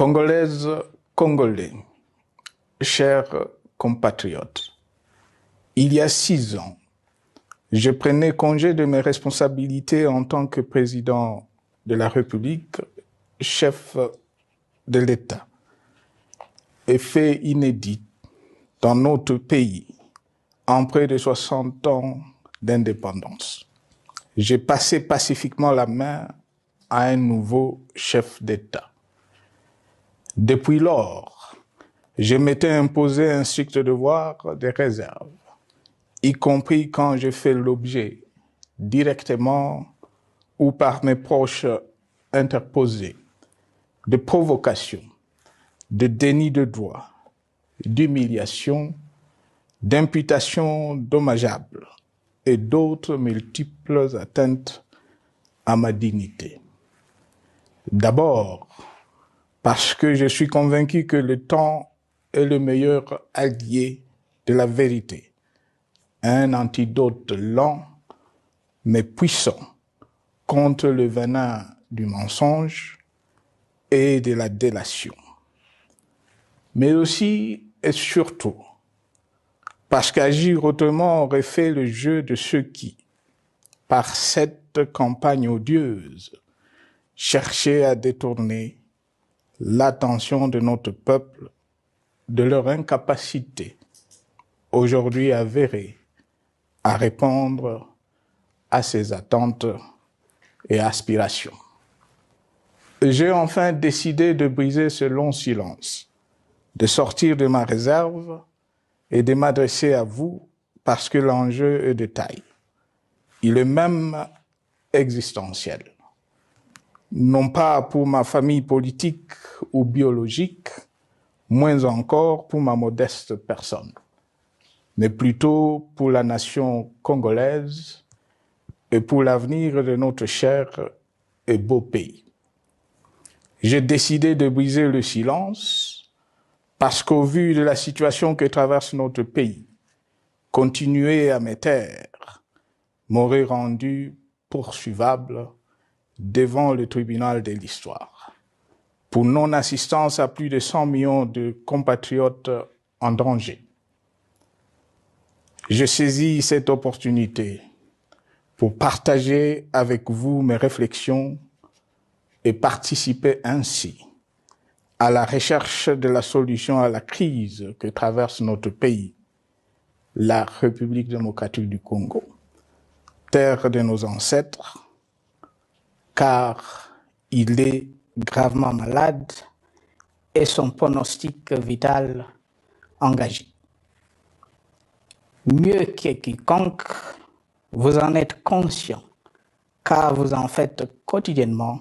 Congolaises, Congolais, chers compatriotes, il y a 6 ans, je prenais congé de mes responsabilités en tant que président de la République, chef de l'État. Et fait inédit dans notre pays, en près de 60 ans d'indépendance. J'ai passé pacifiquement la main à un nouveau chef d'État. Depuis lors, je m'étais imposé un strict devoir de réserve, y compris quand je fais l'objet, directement ou par mes proches interposés, de provocations, de déni de droit, d'humiliation, d'imputations dommageables et d'autres multiples atteintes à ma dignité. D'abord, parce que je suis convaincu que le temps est le meilleur allié de la vérité, un antidote lent mais puissant contre le venin du mensonge et de la délation. Mais aussi et surtout parce qu'agir autrement aurait fait le jeu de ceux qui, par cette campagne odieuse, cherchaient à détourner l'attention de notre peuple de leur incapacité, aujourd'hui avérée, à répondre à ses attentes et aspirations. J'ai enfin décidé de briser ce long silence, de sortir de ma réserve et de m'adresser à vous parce que l'enjeu est de taille. Il est même existentiel. Non pas pour ma famille politique ou biologique, moins encore pour ma modeste personne, mais plutôt pour la nation congolaise et pour l'avenir de notre cher et beau pays. J'ai décidé de briser le silence parce qu'au vu de la situation que traverse notre pays, continuer à me taire m'aurait rendu poursuivable devant le tribunal de l'histoire pour non-assistance à plus de 100 millions de compatriotes en danger. Je saisis cette opportunité pour partager avec vous mes réflexions et participer ainsi à la recherche de la solution à la crise que traverse notre pays, la République démocratique du Congo, terre de nos ancêtres, car il est gravement malade et son pronostic vital engagé. Mieux que quiconque, vous en êtes conscient, car vous en faites quotidiennement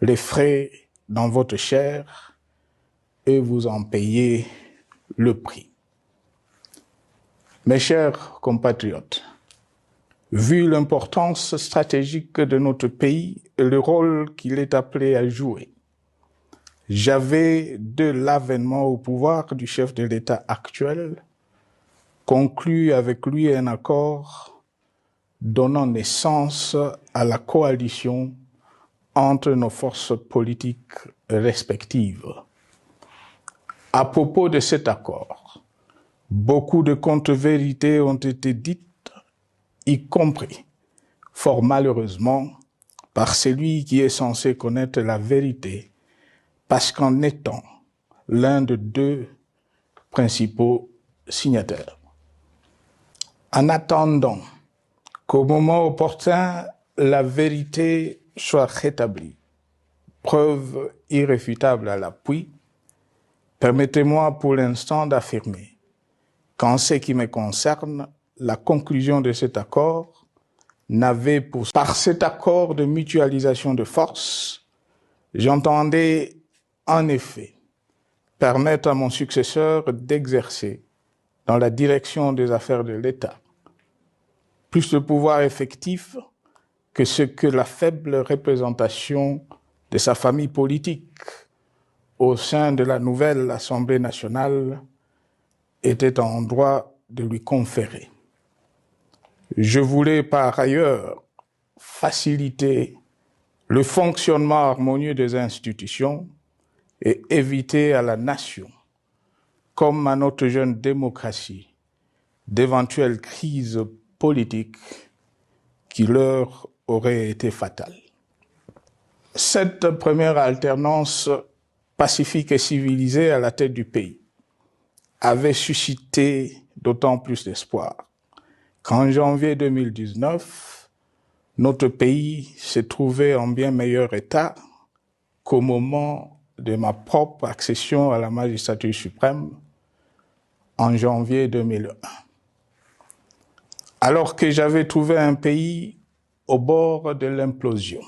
les frais dans votre chair et vous en payez le prix. Mes chers compatriotes, vu l'importance stratégique de notre pays et le rôle qu'il est appelé à jouer, j'avais, de l'avènement au pouvoir du chef de l'État actuel, conclu avec lui un accord donnant naissance à la coalition entre nos forces politiques respectives. À propos de cet accord, beaucoup de contre-vérités ont été dites, y compris, fort malheureusement, par celui qui est censé connaître la vérité, parce qu'en étant l'un de 2 principaux signataires. En attendant qu'au moment opportun, la vérité soit rétablie, preuve irréfutable à l'appui, permettez-moi pour l'instant d'affirmer qu'en ce qui me concerne, la conclusion de cet accord n'avait par cet accord de mutualisation de forces, j'entendais en effet permettre à mon successeur d'exercer dans la direction des affaires de l'État plus de pouvoir effectif que ce que la faible représentation de sa famille politique au sein de la nouvelle Assemblée nationale était en droit de lui conférer. Je voulais par ailleurs faciliter le fonctionnement harmonieux des institutions et éviter à la nation, comme à notre jeune démocratie, d'éventuelles crises politiques qui leur auraient été fatales. Cette première alternance pacifique et civilisée à la tête du pays avait suscité d'autant plus d'espoir qu'en janvier 2019, notre pays se trouvait en bien meilleur état qu'au moment de ma propre accession à la magistrature suprême en janvier 2001. Alors que j'avais trouvé un pays au bord de l'implosion,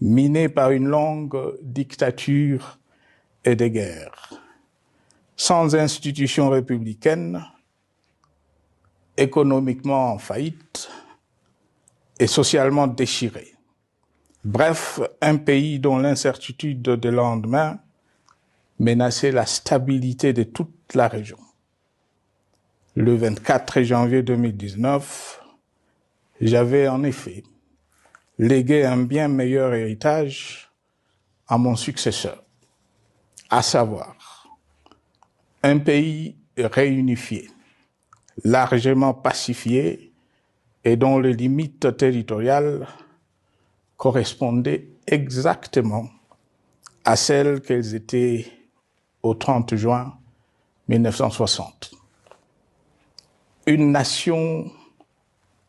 miné par une longue dictature et des guerres, sans institutions républicaines, économiquement en faillite et socialement déchiré. Bref, un pays dont l'incertitude de lendemain menaçait la stabilité de toute la région. Le 24 janvier 2019, j'avais en effet légué un bien meilleur héritage à mon successeur, à savoir un pays réunifié, largement pacifié et dont les limites territoriales correspondaient exactement à celles qu'elles étaient au 30 juin 1960. Une nation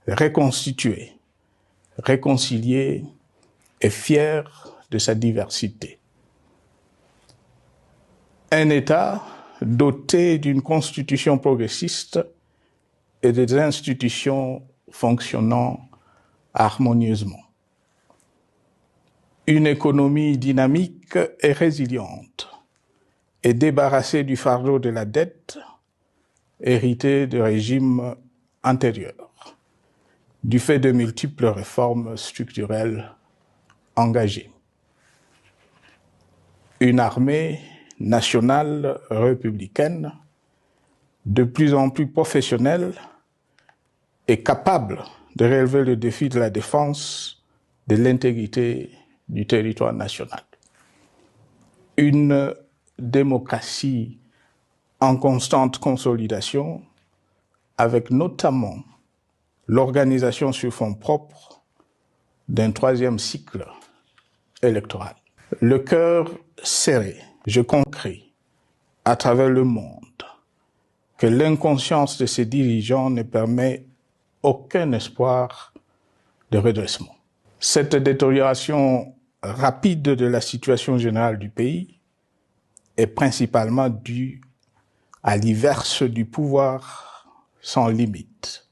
reconstituée, réconciliée et fière de sa diversité. Un État doté d'une constitution progressiste et des institutions fonctionnant harmonieusement. Une économie dynamique et résiliente et débarrassée du fardeau de la dette hérité de régimes antérieurs, du fait de multiples réformes structurelles engagées. Une armée nationale républicaine de plus en plus professionnelle et capable de relever le défi de la défense de l'intégrité du territoire national. Une démocratie en constante consolidation, avec notamment l'organisation sur fonds propres d'un troisième cycle électoral. Le cœur serré, je concris à travers le monde que l'inconscience de ces dirigeants ne permet aucun espoir de redressement. Cette détérioration rapide de la situation générale du pays est principalement due à l'inverse du pouvoir sans limite.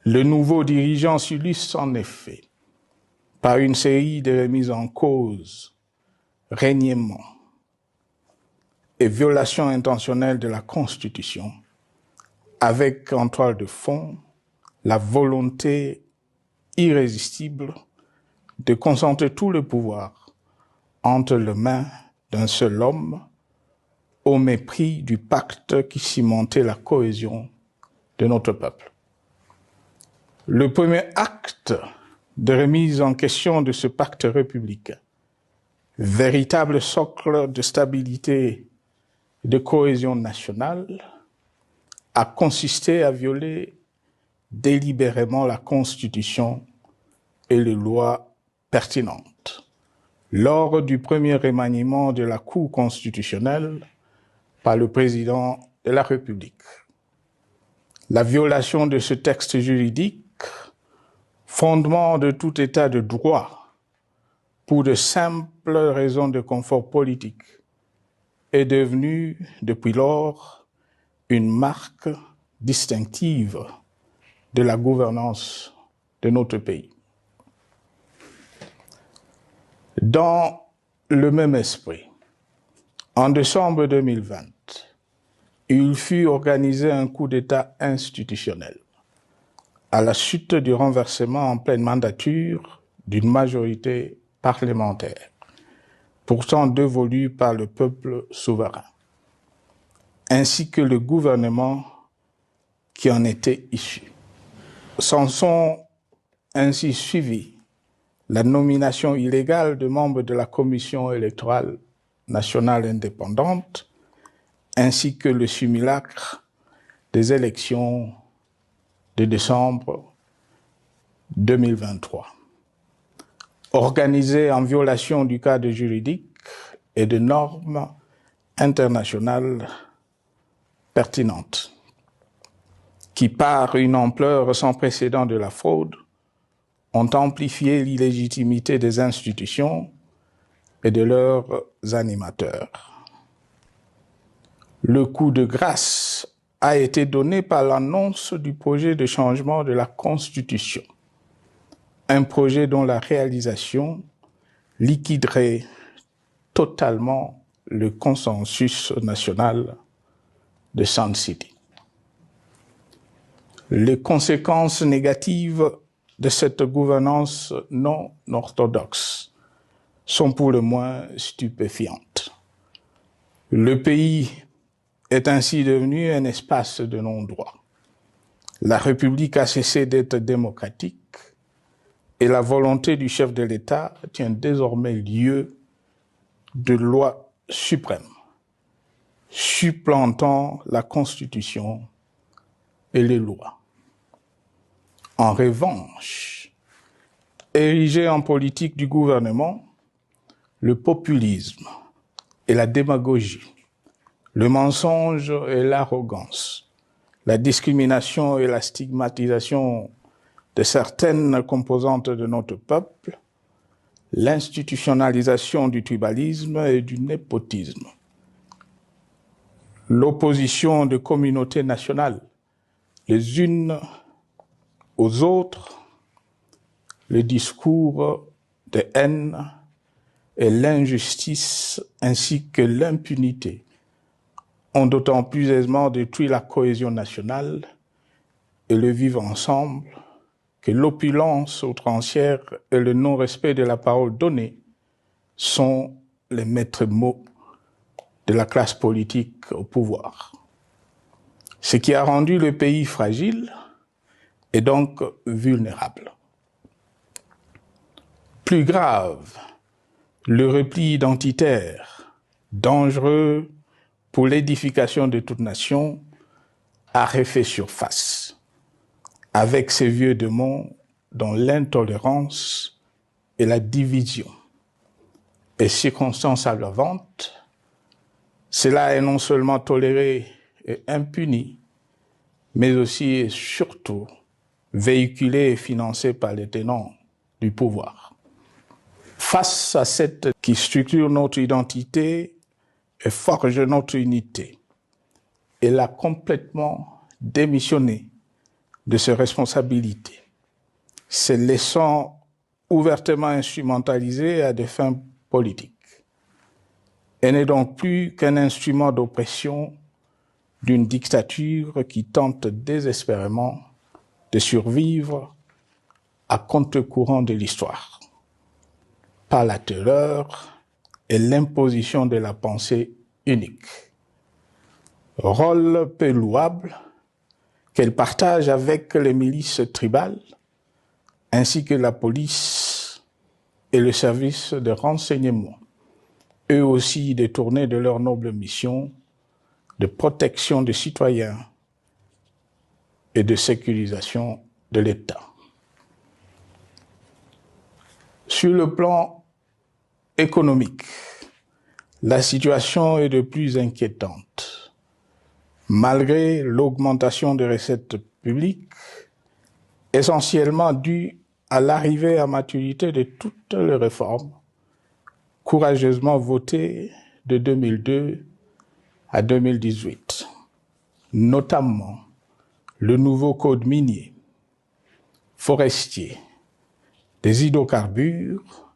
Le nouveau dirigeant s'illustre en effet par une série de remises en cause, reniements et violations intentionnelles de la Constitution, avec en toile de fond la volonté irrésistible de concentrer tout le pouvoir entre les mains d'un seul homme, au mépris du pacte qui cimentait la cohésion de notre peuple. Le premier acte de remise en question de ce pacte républicain, véritable socle de stabilité et de cohésion nationale, a consisté à violer délibérément la Constitution et les lois pertinentes lors du premier remaniement de la Cour constitutionnelle par le président de la République. La violation de ce texte juridique, fondement de tout état de droit, pour de simples raisons de confort politique, est devenue depuis lors une marque distinctive de la gouvernance de notre pays. Dans le même esprit, en décembre 2020, il fut organisé un coup d'État institutionnel à la suite du renversement en pleine mandature d'une majorité parlementaire, pourtant dévolue par le peuple souverain, ainsi que le gouvernement qui en était issu. S'en sont ainsi suivis la nomination illégale de membres de la commission électorale nationale indépendante, ainsi que le simulacre des élections de décembre 2023, organisées en violation du cadre juridique et de normes internationales pertinentes, qui, par une ampleur sans précédent de la fraude, ont amplifié l'illégitimité des institutions et de leurs animateurs. Le coup de grâce a été donné par l'annonce du projet de changement de la Constitution, un projet dont la réalisation liquiderait totalement le consensus national de Sun City. Les conséquences négatives de cette gouvernance non orthodoxe sont pour le moins stupéfiantes. Le pays est ainsi devenu un espace de non-droit. La République a cessé d'être démocratique et la volonté du chef de l'État tient désormais lieu de loi suprême, supplantant la Constitution et les lois. En revanche, érigé en politique du gouvernement, le populisme et la démagogie, le mensonge et l'arrogance, la discrimination et la stigmatisation de certaines composantes de notre peuple, l'institutionnalisation du tribalisme et du népotisme, l'opposition de communautés nationales les unes aux autres, le discours de haine et l'injustice ainsi que l'impunité ont d'autant plus aisément détruit la cohésion nationale et le vivre ensemble que l'opulence outrancière et le non-respect de la parole donnée sont les maîtres mots de la classe politique au pouvoir. Ce qui a rendu le pays fragile et donc vulnérable. Plus grave, le repli identitaire, dangereux pour l'édification de toute nation, a refait surface, avec ses vieux démons dont l'intolérance et la division est circonstance aggravante. Cela est non seulement toléré et impuni, mais aussi et surtout véhiculé et financé par les tenants du pouvoir. Face à cette qui structure notre identité et forge notre unité, elle a complètement démissionné de ses responsabilités, se laissant ouvertement instrumentaliser à des fins politiques. Elle n'est donc plus qu'un instrument d'oppression d'une dictature qui tente désespérément de survivre à contre-courant de l'histoire, par la terreur et l'imposition de la pensée unique. Rôle peu louable qu'elle partage avec les milices tribales, ainsi que la police et le service de renseignement, eux aussi détournés de leur noble mission de protection des citoyens et de sécurisation de l'État. Sur le plan économique, la situation est de plus inquiétante. Malgré l'augmentation des recettes publiques, essentiellement due à l'arrivée à maturité de toutes les réformes courageusement votées de 2002 à 2018, notamment le nouveau code minier, forestier, des hydrocarbures,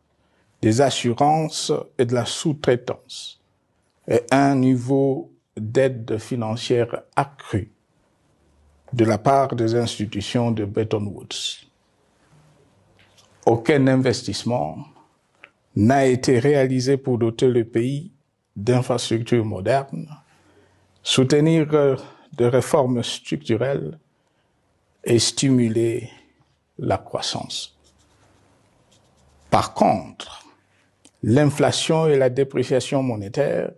des assurances et de la sous-traitance, et un niveau d'aide financière accru de la part des institutions de Bretton Woods. Aucun investissement n'a été réalisé pour doter le pays d'infrastructures modernes, soutenir des réformes structurelles et stimuler la croissance. Par contre, L'inflation et la dépréciation monétaire,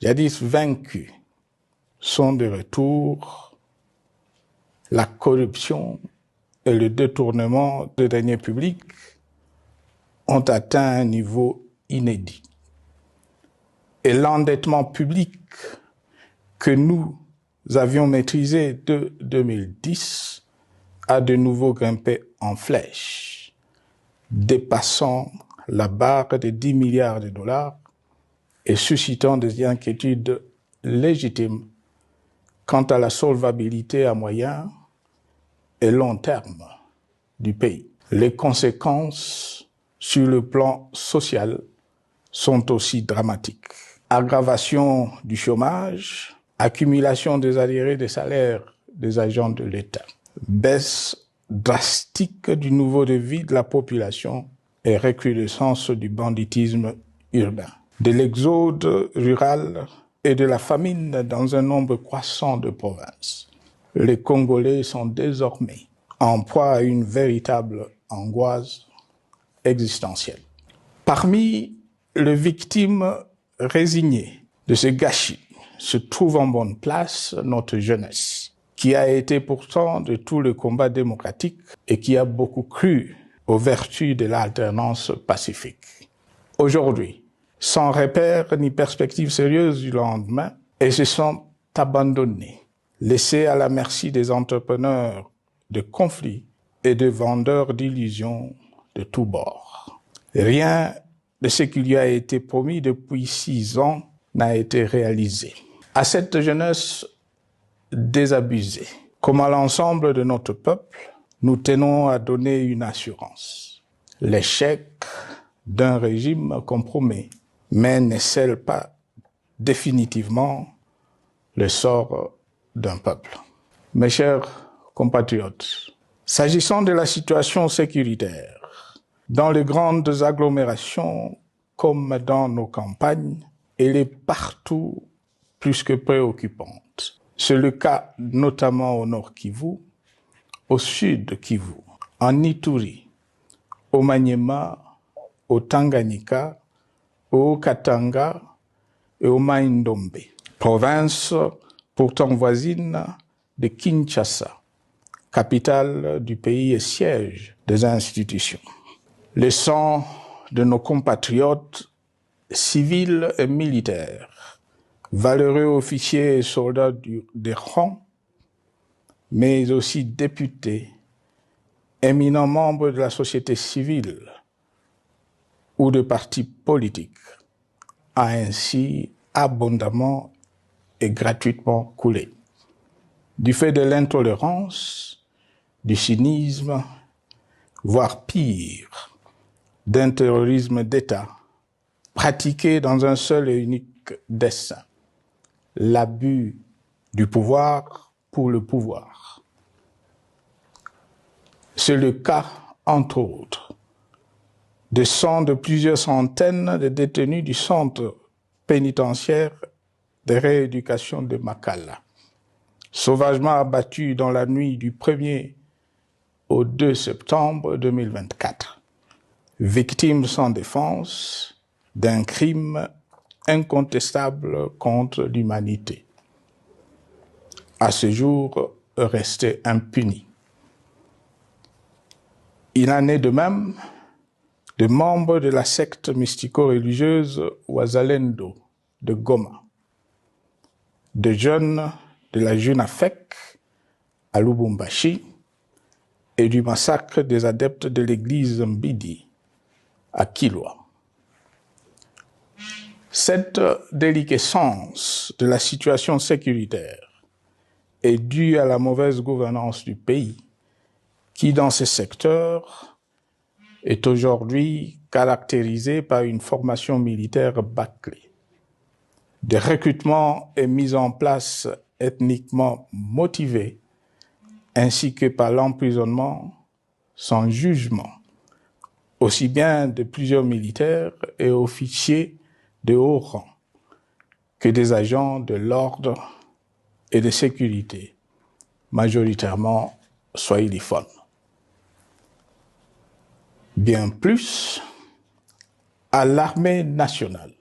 jadis vaincues, sont de retour. La corruption et le détournement de deniers publics ont atteint un niveau inédit. Et l'endettement public que nous avions maîtrisé de 2010 a de nouveau grimpé en flèche, dépassant la barre des 10 milliards de dollars et suscitant des inquiétudes légitimes quant à la solvabilité à moyen et long terme du pays. Les conséquences sur le plan social sont aussi dramatiques. Aggravation du chômage, accumulation des arriérés des salaires des agents de l'État, baisse drastique du niveau de vie de la population et recrudescence du banditisme urbain, de l'exode rural et de la famine dans un nombre croissant de provinces. Les Congolais sont désormais en proie à une véritable angoisse existentielle. Parmi les victimes résignées de ce gâchis se trouve en bonne place notre jeunesse, qui a été pourtant de tout le combat démocratique et qui a beaucoup cru aux vertus de l'alternance pacifique. Aujourd'hui, sans repère ni perspective sérieuse du lendemain, et se sont abandonnés, laissés à la merci des entrepreneurs de conflits et de vendeurs d'illusions de tous bords. Rien de ce qui lui a été promis depuis 6 ans n'a été réalisé. À cette jeunesse désabusée, comme à l'ensemble de notre peuple, nous tenons à donner une assurance. L'échec d'un régime compromet, mais ne scelle pas définitivement le sort d'un peuple. Mes chers compatriotes, s'agissant de la situation sécuritaire, dans les grandes agglomérations comme dans nos campagnes, elle est partout plus que préoccupante. C'est le cas notamment au nord Kivu, au sud Kivu, en Ituri, au Maniema, au Tanganyika, au Katanga et au Mai-Ndombe, province pourtant voisine de Kinshasa, capitale du pays et siège des institutions. Le sang de nos compatriotes civils et militaires, valeureux officiers et soldats des rangs, mais aussi députés, éminents membres de la société civile ou de partis politiques, a ainsi abondamment et gratuitement coulé. Du fait de l'intolérance, du cynisme, voire pire, d'un terrorisme d'État, pratiqué dans un seul et unique dessein, l'abus du pouvoir pour le pouvoir. C'est le cas, entre autres, de plusieurs centaines de détenus du centre pénitentiaire de rééducation de Makala, sauvagement abattus dans la nuit du 1er au 2 septembre 2024, victimes sans défense d'un crime incontestable contre l'humanité, à ce jour resté impuni. Il en est de même de membres de la secte mystico-religieuse Wazalendo de Goma, de jeunes de la Junafek à Lubumbashi et du massacre des adeptes de l'église Mbidi à Kilwa. Cette déliquescence de la situation sécuritaire est due à la mauvaise gouvernance du pays qui, dans ces secteurs, est aujourd'hui caractérisée par une formation militaire bâclée, des recrutements et mises en place ethniquement motivés, ainsi que par l'emprisonnement sans jugement, aussi bien de plusieurs militaires et officiers de haut rang que des agents de l'ordre et de sécurité, majoritairement swahiliphones. Bien plus, à l'armée nationale,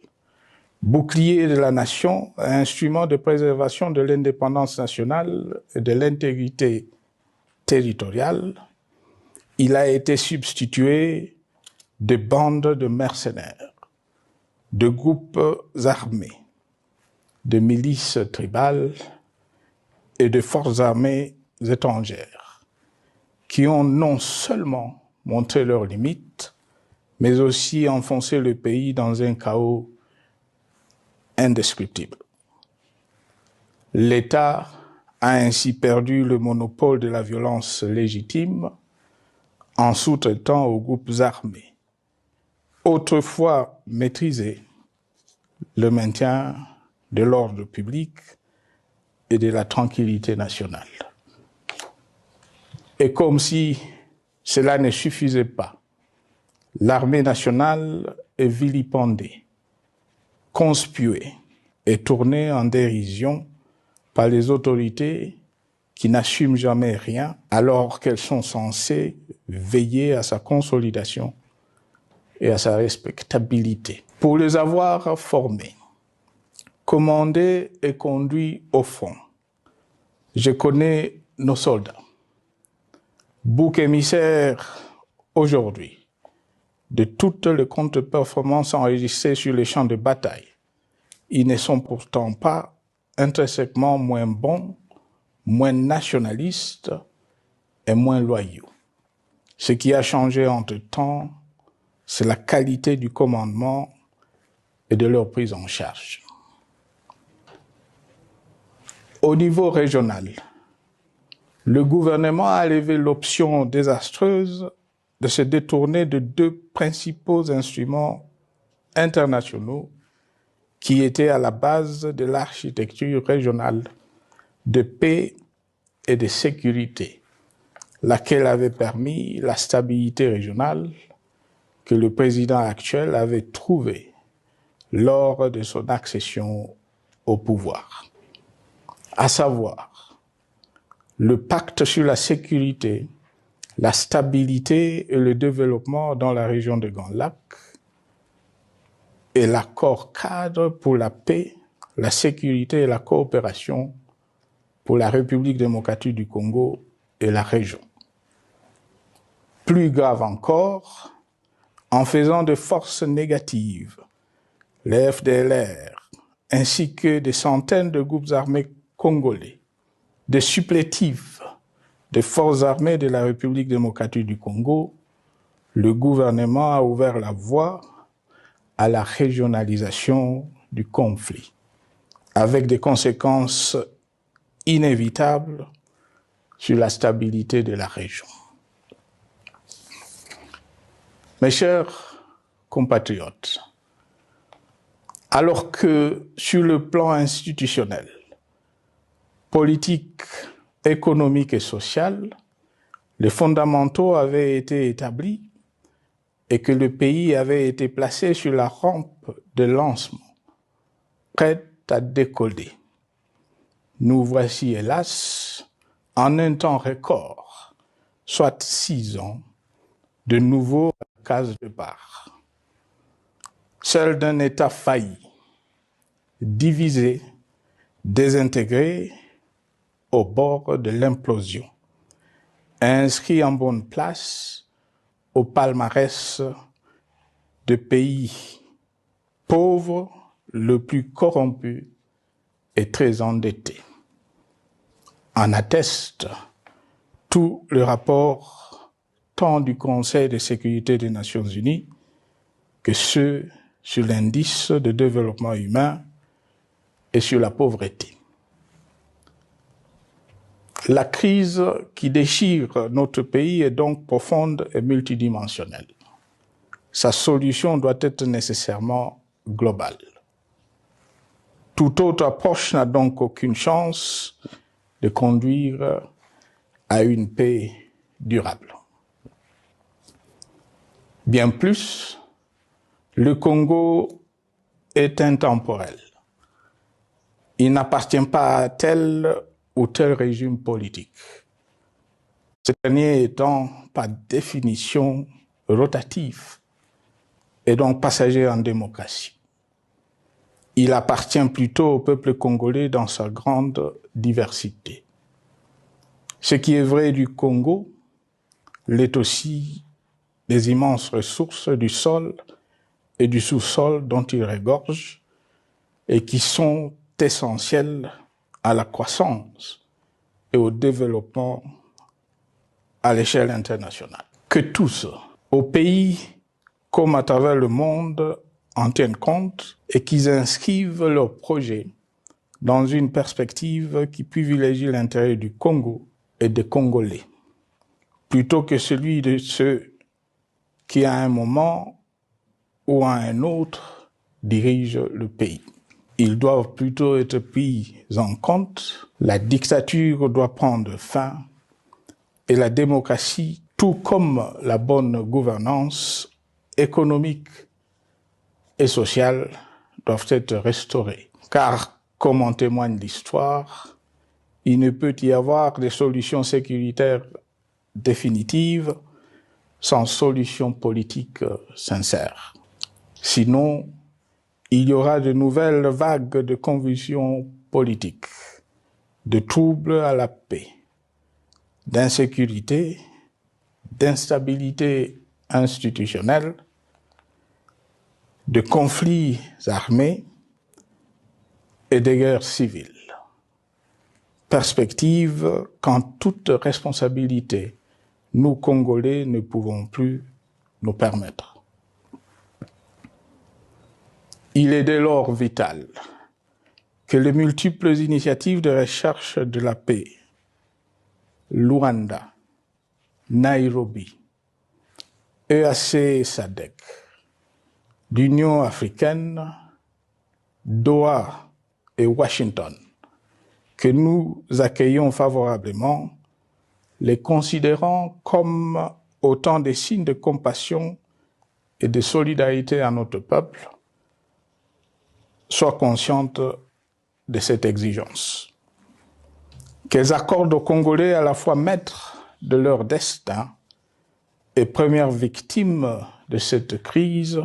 bouclier de la nation, instrument de préservation de l'indépendance nationale et de l'intégrité territoriale, il a été substitué de bandes de mercenaires, de groupes armés, de milices tribales et de forces armées étrangères qui ont non seulement montré leurs limites, mais aussi enfoncé le pays dans un chaos indescriptible. L'État a ainsi perdu le monopole de la violence légitime en sous-traitant aux groupes armés, autrefois maîtrisés, le maintien de l'ordre public et de la tranquillité nationale. Et comme si cela ne suffisait pas, l'armée nationale est vilipendée, conspuée et tournée en dérision par les autorités qui n'assument jamais rien alors qu'elles sont censées veiller à sa consolidation et à sa respectabilité. Pour les avoir formés, commandés et conduits au front, je connais nos soldats, bouc émissaire aujourd'hui de toutes les contre-performances enregistrées sur les champs de bataille. Ils ne sont pourtant pas intrinsèquement moins bons, moins nationalistes et moins loyaux. Ce qui a changé entre-temps, c'est la qualité du commandement et de leur prise en charge. Au niveau régional, le gouvernement a levé l'option désastreuse de se détourner de deux principaux instruments internationaux qui étaient à la base de l'architecture régionale de paix et de sécurité, laquelle avait permis la stabilité régionale que le président actuel avait trouvée lors de son accession au pouvoir, à savoir le pacte sur la sécurité, la stabilité et le développement dans la région de Grand Lac et l'accord cadre pour la paix, la sécurité et la coopération pour la République démocratique du Congo et la région. Plus grave encore, en faisant de forces négatives, les FDLR, ainsi que des centaines de groupes armés congolais, des supplétifs des forces armées de la République démocratique du Congo, le gouvernement a ouvert la voie à la régionalisation du conflit, avec des conséquences inévitables sur la stabilité de la région. Mes chers compatriotes, alors que sur le plan institutionnel, politique, économique et social, les fondamentaux avaient été établis et que le pays avait été placé sur la rampe de lancement, prêt à décoller. Nous voici, hélas, en un temps record, soit 6 ans, de nouveau à la case départ. Celle d'un État failli, divisé, désintégré, au bord de l'implosion, inscrit en bonne place au palmarès de pays pauvres, le plus corrompu et très endetté. En atteste tout le rapport tant du Conseil de sécurité des Nations Unies que ceux sur l'indice de développement humain et sur la pauvreté. La crise qui déchire notre pays est donc profonde et multidimensionnelle. Sa solution doit être nécessairement globale. Toute autre approche n'a donc aucune chance de conduire à une paix durable. Bien plus, le Congo est intemporel. Il n'appartient pas à tel ou tel régime politique, ce dernier étant par définition rotatif et donc passager en démocratie. Il appartient plutôt au peuple congolais dans sa grande diversité. Ce qui est vrai du Congo l'est aussi des immenses ressources du sol et du sous-sol dont il regorge et qui sont essentielles à la croissance et au développement à l'échelle internationale. Que tous, au pays comme à travers le monde, en tiennent compte et qu'ils inscrivent leurs projets dans une perspective qui privilégie l'intérêt du Congo et des Congolais, plutôt que celui de ceux qui, à un moment ou à un autre, dirigent le pays. Ils doivent plutôt être pris en compte, la dictature doit prendre fin et la démocratie, tout comme la bonne gouvernance économique et sociales doivent être restaurées. Car, comme en témoigne l'histoire, il ne peut y avoir de solutions sécuritaires définitives sans solution politique sincère. Sinon, il y aura de nouvelles vagues de convulsions politiques, de troubles à la paix, d'insécurité, d'instabilité institutionnelle, de conflits armés et de guerres civiles. Perspective qu'en toute responsabilité, nous, Congolais, ne pouvons plus nous permettre. Il est dès lors vital que les multiples initiatives de recherche de la paix, Luanda, Nairobi, EAC-SADC, l'Union africaine, Doha et Washington, que nous accueillons favorablement, les considérant comme autant de signes de compassion et de solidarité à notre peuple, soient conscientes de cette exigence. Qu'elles accordent aux Congolais à la fois maîtres de leur destin et premières victimes de cette crise,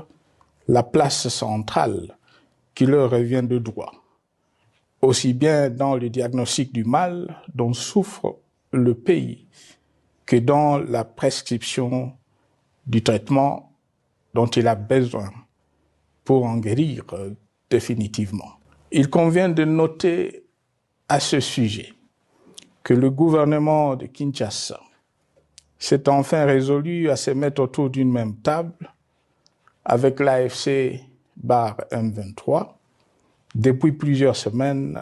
la place centrale qui leur revient de droit, aussi bien dans le diagnostic du mal dont souffre le pays que dans la prescription du traitement dont il a besoin pour en guérir définitivement. Il convient de noter à ce sujet que le gouvernement de Kinshasa s'est enfin résolu à se mettre autour d'une même table avec l'AFC M23 depuis plusieurs semaines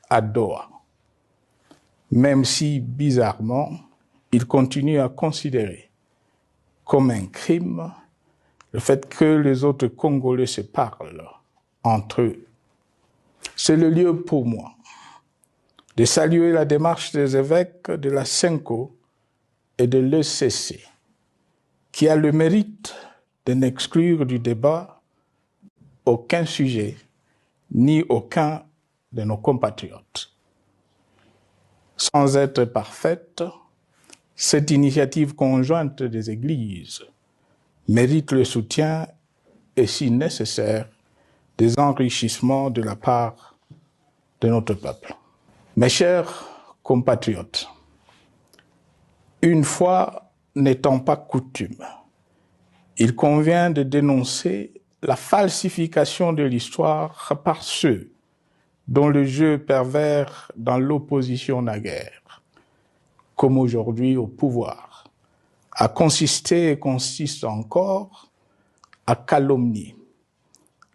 à Doha, même si, bizarrement, il continue à considérer comme un crime le fait que les autres Congolais se parlent entre eux. C'est le lieu pour moi de saluer la démarche des évêques de la CENCO et de l'ECC, qui a le mérite de n'exclure du débat aucun sujet ni aucun de nos compatriotes. Sans être parfaite, cette initiative conjointe des Églises mérite le soutien et, si nécessaire, des enrichissements de la part de notre peuple. Mes chers compatriotes, une fois n'étant pas coutume, il convient de dénoncer la falsification de l'histoire par ceux dont le jeu pervers dans l'opposition naguère, comme aujourd'hui au pouvoir, a consisté et consiste encore à calomnier,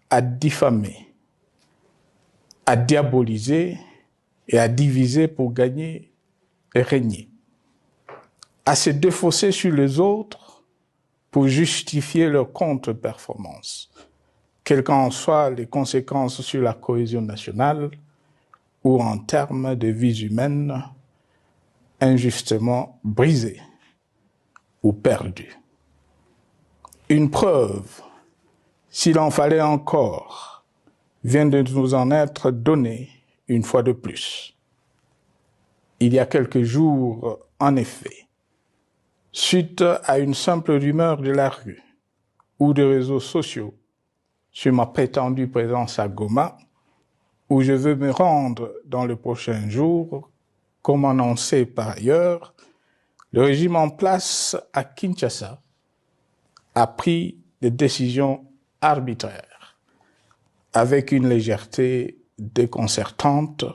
à diffamer, à diaboliser et à diviser pour gagner et régner, à se défausser sur les autres pour justifier leur contre-performance, quelles qu'en soient les conséquences sur la cohésion nationale ou en termes de vies humaines injustement brisées ou perdues. Une preuve, s'il en fallait encore, vient de nous en être donnée une fois de plus. Il y a quelques jours, en effet, suite à une simple rumeur de la rue, ou de réseaux sociaux sur ma prétendue présence à Goma, où je veux me rendre dans le prochain jour, comme annoncé par ailleurs, le régime en place à Kinshasa a pris des décisions arbitraires avec une légèreté déconcertante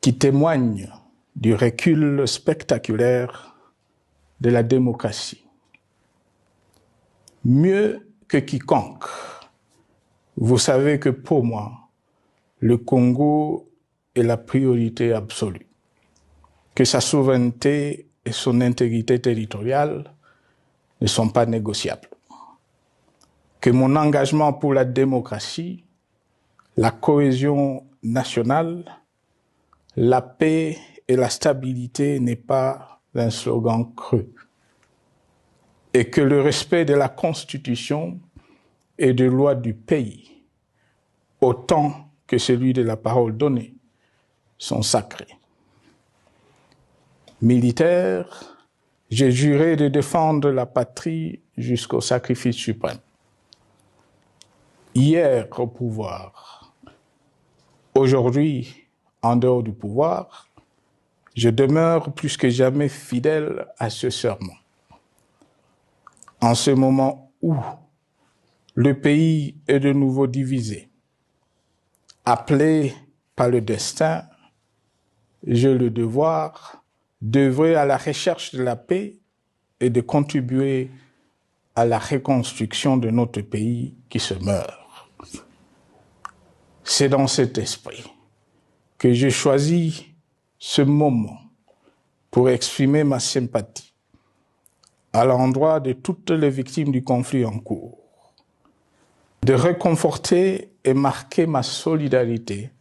qui témoigne du recul spectaculaire de la démocratie. Mieux que quiconque, vous savez que pour moi, le Congo est la priorité absolue, que sa souveraineté et son intégrité territoriale ne sont pas négociables, que mon engagement pour la démocratie, la cohésion nationale, la paix et la stabilité n'est pas un slogan creux, et que le respect de la Constitution et des lois du pays, autant que celui de la parole donnée, sont sacrés. Militaire, j'ai juré de défendre la patrie jusqu'au sacrifice suprême. Hier au pouvoir, aujourd'hui en dehors du pouvoir, je demeure plus que jamais fidèle à ce serment. En ce moment où le pays est de nouveau divisé, appelé par le destin, j'ai le devoir d'œuvrer à la recherche de la paix et de contribuer à la reconstruction de notre pays qui se meurt. C'est dans cet esprit que j'ai choisi ce moment pour exprimer ma sympathie à l'endroit de toutes les victimes du conflit en cours, de réconforter et marquer ma solidarité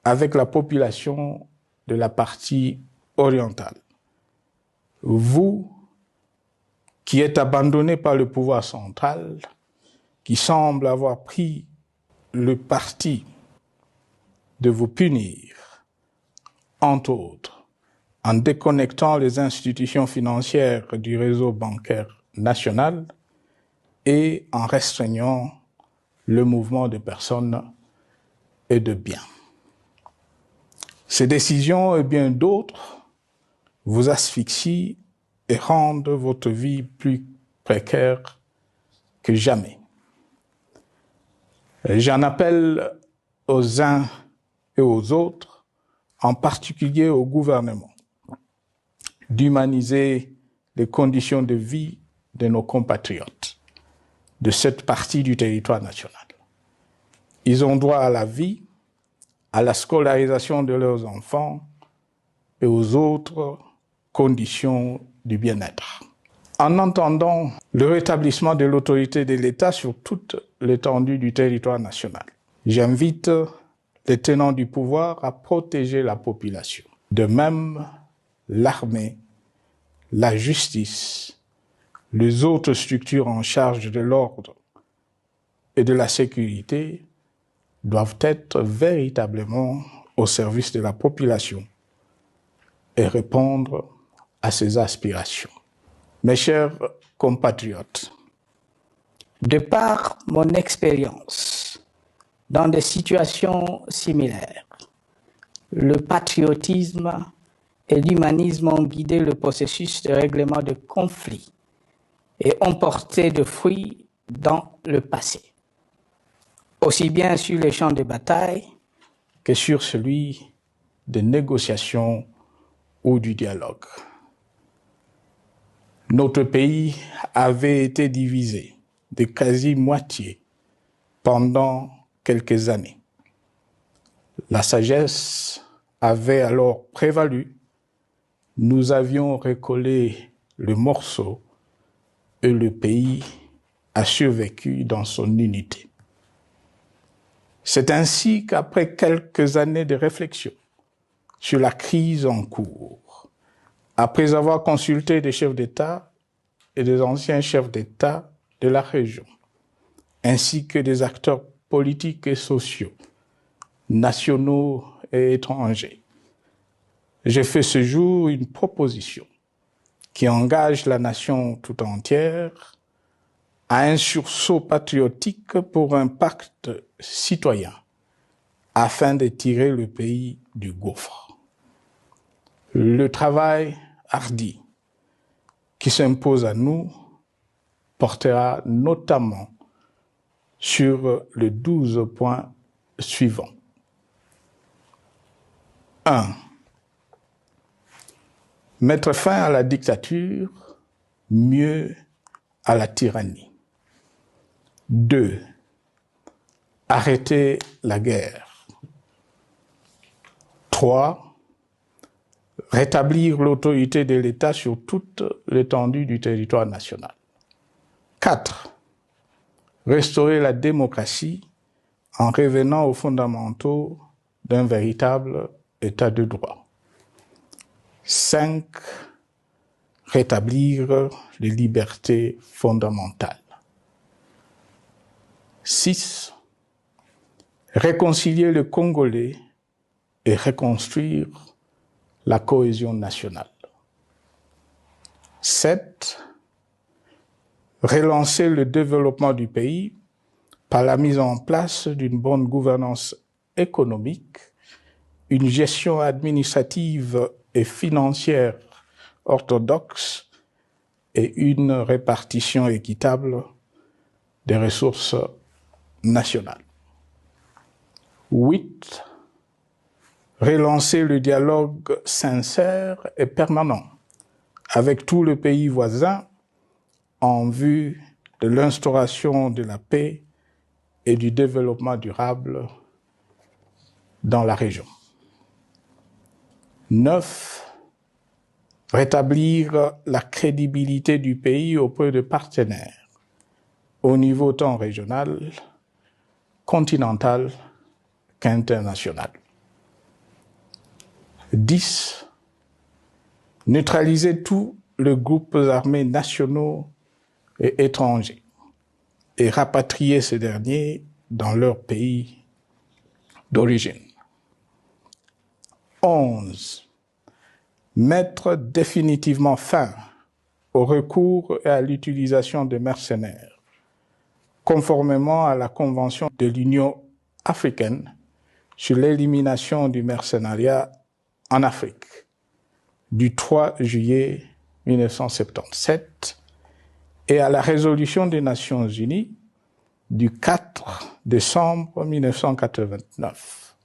avec la population de la partie orientale. Vous, qui êtes abandonnés par le pouvoir central, qui semble avoir pris le parti de vous punir, entre autres, en déconnectant les institutions financières du réseau bancaire national et en restreignant le mouvement de personnes et de biens. Ces décisions et bien d'autres vous asphyxient et rendent votre vie plus précaire que jamais. J'en appelle aux uns et aux autres, en particulier au gouvernement, d'humaniser les conditions de vie de nos compatriotes de cette partie du territoire national. Ils ont droit à la vie, à la scolarisation de leurs enfants et aux autres conditions du bien-être. En entendant le rétablissement de l'autorité de l'État sur toute l'étendue du territoire national, j'invite les tenants du pouvoir à protéger la population. De même, l'armée, la justice, les autres structures en charge de l'ordre et de la sécurité doivent être véritablement au service de la population et répondre à ses aspirations. Mes chers compatriotes, de par mon expérience dans des situations similaires, le patriotisme et l'humanisme ont guidé le processus de règlement de conflits et ont porté de fruits dans le passé, aussi bien sur les champs de bataille que sur celui des négociations ou du dialogue. Notre pays avait été divisé de quasi-moitié pendant quelques années. La sagesse avait alors prévalu. Nous avions recollé le morceau et le pays a survécu dans son unité. C'est ainsi qu'après quelques années de réflexion sur la crise en cours, après avoir consulté des chefs d'État et des anciens chefs d'État de la région, ainsi que des acteurs politiques et sociaux, nationaux et étrangers, j'ai fait ce jour une proposition qui engage la nation tout entière à un sursaut patriotique pour un pacte citoyen afin de tirer le pays du gouffre. Le travail hardi qui s'impose à nous portera notamment sur les 12 points suivants. 1. Mettre fin à la dictature, mieux à la tyrannie. 2. Arrêter la guerre. 3. Rétablir l'autorité de l'État sur toute l'étendue du territoire national. 4. Restaurer la démocratie en revenant aux fondamentaux d'un véritable État de droit. 5. Rétablir les libertés fondamentales. 6. Réconcilier le Congolais et reconstruire la cohésion nationale. 7. Relancer le développement du pays par la mise en place d'une bonne gouvernance économique, une gestion administrative et financière orthodoxe et une répartition équitable des ressources nationales. 8. Relancer le dialogue sincère et permanent avec tous les pays voisins en vue de l'instauration de la paix et du développement durable dans la région. 9. Rétablir la crédibilité du pays auprès de partenaires au niveau tant régional, continental qu'international. 10. Neutraliser tous les groupes armés nationaux et étrangers et rapatrier ces derniers dans leur pays d'origine. 11. Mettre définitivement fin au recours et à l'utilisation de mercenaires, conformément à la Convention de l'Union africaine sur l'élimination du mercenariat en Afrique du 3 juillet 1977 et à la résolution des Nations Unies du 4 décembre 1989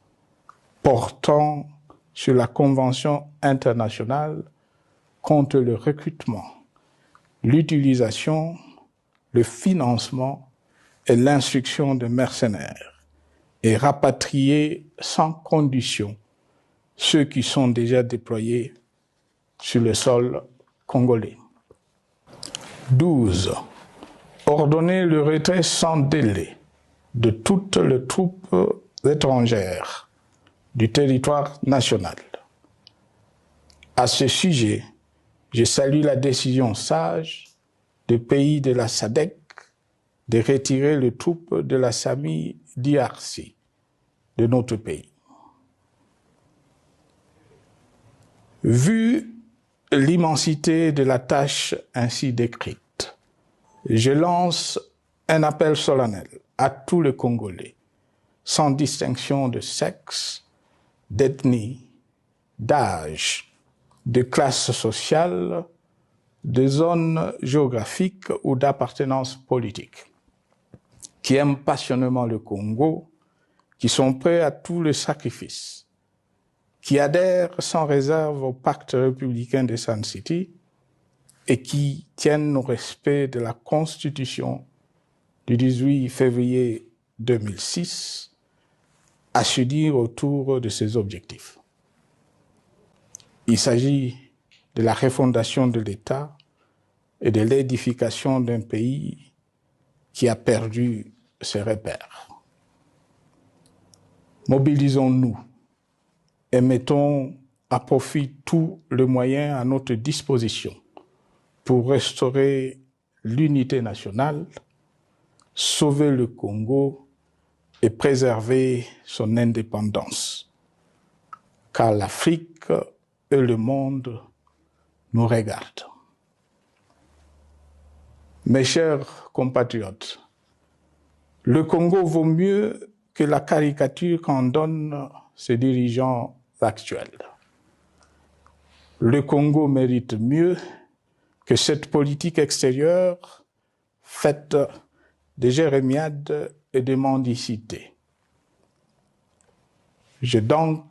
portant sur la Convention internationale contre le recrutement, l'utilisation, le financement et l'instruction de mercenaires et rapatrier sans condition ceux qui sont déjà déployés sur le sol congolais. 12. Ordonner le retrait sans délai de toutes les troupes étrangères du territoire national. À ce sujet, je salue la décision sage des pays de la SADC de retirer les troupes de la SAMI DRC de notre pays. Vu l'immensité de la tâche ainsi décrite, je lance un appel solennel à tous les Congolais, sans distinction de sexe, d'ethnie, d'âge, de classe sociale, de zone géographique ou d'appartenance politique, qui aiment passionnément le Congo, qui sont prêts à tous les sacrifices, qui adhèrent sans réserve au pacte républicain de Sun City et qui tiennent au respect de la Constitution du 18 février 2006, à se dire autour de ces objectifs. Il s'agit de la refondation de l'État et de l'édification d'un pays qui a perdu ses repères. Mobilisons-nous et mettons à profit tous les moyens à notre disposition pour restaurer l'unité nationale, sauver le Congo et préserver son indépendance. Car l'Afrique et le monde nous regardent. Mes chers compatriotes, le Congo vaut mieux que la caricature qu'en donnent ses dirigeants actuels. Le Congo mérite mieux que cette politique extérieure faite de jérémiades et de mendicité. J'ai donc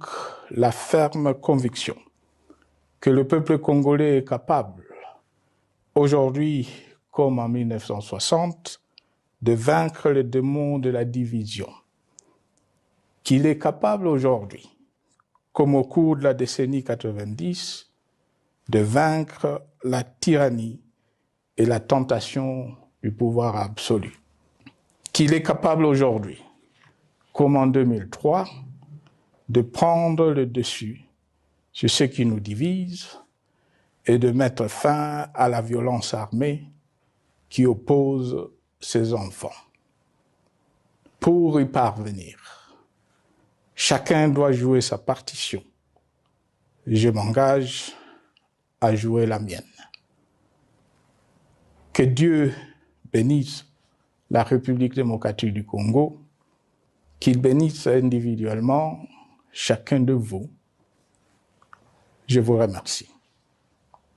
la ferme conviction que le peuple congolais est capable, aujourd'hui comme en 1960, de vaincre le démon de la division, qu'il est capable aujourd'hui, comme au cours de la décennie 90, de vaincre la tyrannie et la tentation du pouvoir absolu. Qu'il est capable aujourd'hui, comme en 2003, de prendre le dessus sur ce qui nous divise et de mettre fin à la violence armée qui oppose ses enfants. Pour y parvenir, chacun doit jouer sa partition. Je m'engage à jouer la mienne. Que Dieu bénisse la République démocratique du Congo, qu'il bénisse individuellement chacun de vous. Je vous remercie.